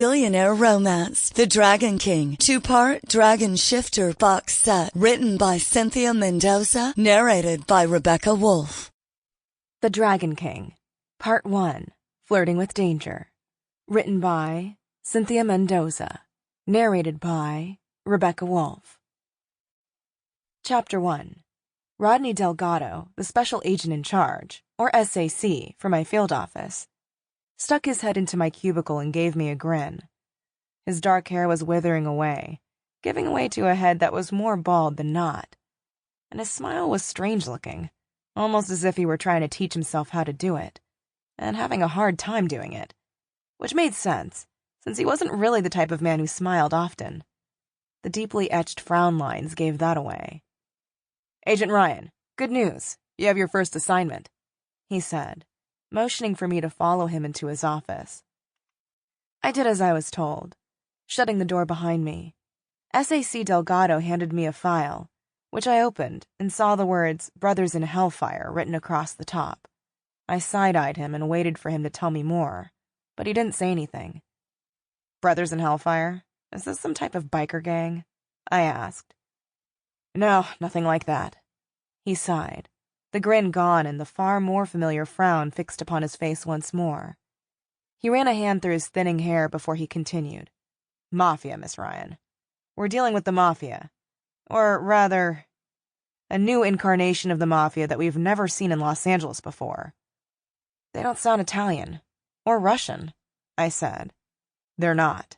Billionaire Romance, The Dragon King, 2-part Dragon Shifter box set, written by Cynthia Mendoza, narrated by Rebecca Wolf. The Dragon King, Part 1, Flirting with Danger, written by Cynthia Mendoza, narrated by Rebecca Wolf. Chapter 1. Rodney Delgado, the special agent in charge, or SAC, for my field office, stuck his head into my cubicle and gave me a grin. His dark hair was withering away, giving way to a head that was more bald than not. And his smile was strange-looking, almost as if he were trying to teach himself how to do it, and having a hard time doing it, which made sense, since he wasn't really the type of man who smiled often. The deeply etched frown lines gave that away. "Agent Ryan, good news. You have your first assignment," he said, motioning for me to follow him into his office. I did as I was told, shutting the door behind me. SAC Delgado handed me a file, which I opened and saw the words "Brothers in Hellfire" written across the top. I side-eyed him and waited for him to tell me more, but he didn't say anything. "Brothers in Hellfire? Is this some type of biker gang?" I asked. "No, nothing like that," he sighed, the grin gone and the far more familiar frown fixed upon his face once more. He ran a hand through his thinning hair before he continued. "Mafia, Miss Ryan. We're dealing with the mafia. Or, rather, a new incarnation of the mafia that we've never seen in Los Angeles before." "They don't sound Italian. Or Russian," I said. "They're not."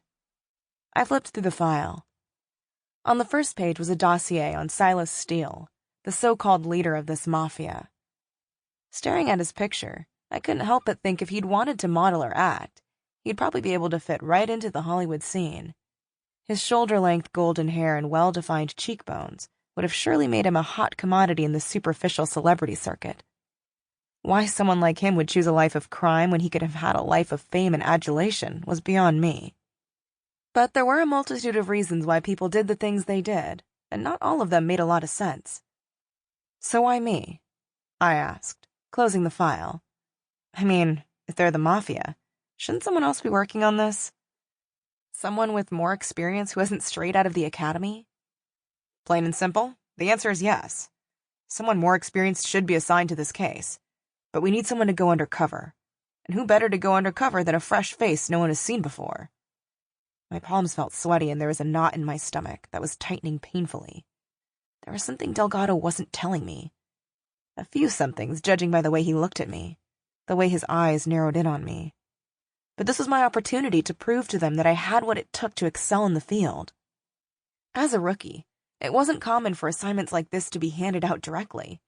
I flipped through the file. On the first page was a dossier on Silas Steele, the so-called leader of this mafia. Staring at his picture, I couldn't help but think if he'd wanted to model or act, he'd probably be able to fit right into the Hollywood scene. His shoulder-length golden hair and well-defined cheekbones would have surely made him a hot commodity in the superficial celebrity circuit. Why someone like him would choose a life of crime when he could have had a life of fame and adulation was beyond me. But there were a multitude of reasons why people did the things they did, and not all of them made a lot of sense. "So why me?" I asked, closing the file. I mean, if they're the mafia, shouldn't someone else be working on this? Someone with more experience who isn't straight out of the academy? Plain and simple, the answer is yes. Someone more experienced should be assigned to this case. But we need someone to go undercover. And who better to go undercover than a fresh face no one has seen before? My palms felt sweaty and there was a knot in my stomach that was tightening painfully. There was something Delgado wasn't telling me. A few somethings, judging by the way he looked at me, the way his eyes narrowed in on me. But this was my opportunity to prove to them that I had what it took to excel in the field. As a rookie, it wasn't common for assignments like this to be handed out directly.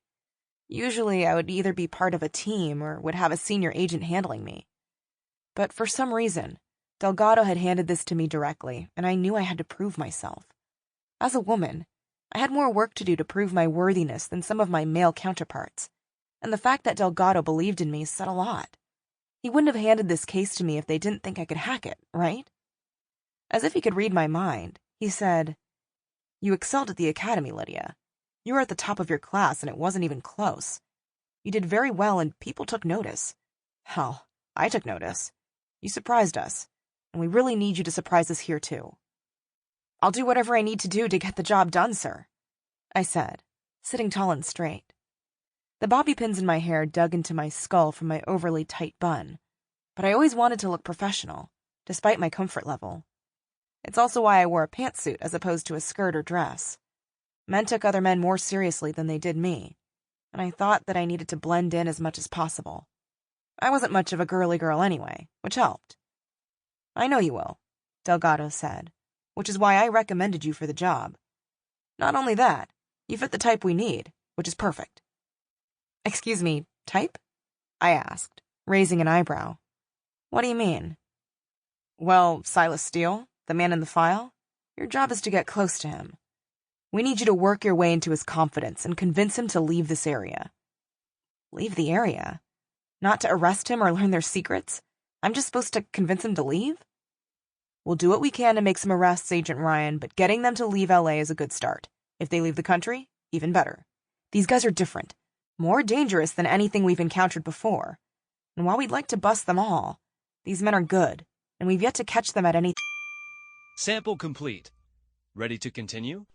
Usually I would either be part of a team or would have a senior agent handling me. But for some reason, Delgado had handed this to me directly, and I knew I had to prove myself. As a woman, I had more work to do to prove my worthiness than some of my male counterparts, and the fact that Delgado believed in me said a lot. He wouldn't have handed this case to me if they didn't think I could hack it, right? As if he could read my mind, he said, "You excelled at the academy, Lydia. You were at the top of your class and it wasn't even close. You did very well and people took notice. Hell, I took notice. You surprised us, and we really need you to surprise us here too." "I'll do whatever I need to do to get the job done, sir," I said, sitting tall and straight. The bobby pins in my hair dug into my skull from my overly tight bun, but I always wanted to look professional, despite my comfort level. It's also why I wore a pantsuit as opposed to a skirt or dress. Men took other men more seriously than they did me, and I thought that I needed to blend in as much as possible. I wasn't much of a girly girl anyway, which helped. "I know you will," Delgado said, "which is why I recommended you for the job. Not only that, you fit the type we need, which is perfect." "Excuse me, type?" I asked, raising an eyebrow. "What do you mean?" "Well, Silas Steele, the man in the file, your job is to get close to him. We need you to work your way into his confidence and convince him to leave this area." "Leave the area? Not to arrest him or learn their secrets? I'm just supposed to convince him to leave?" "We'll do what we can to make some arrests, Agent Ryan, but getting them to leave LA is a good start. If they leave the country, even better. These guys are different, more dangerous than anything we've encountered before. And while we'd like to bust them all, these men are good, and we've yet to catch them at any... Sample complete. Ready to continue?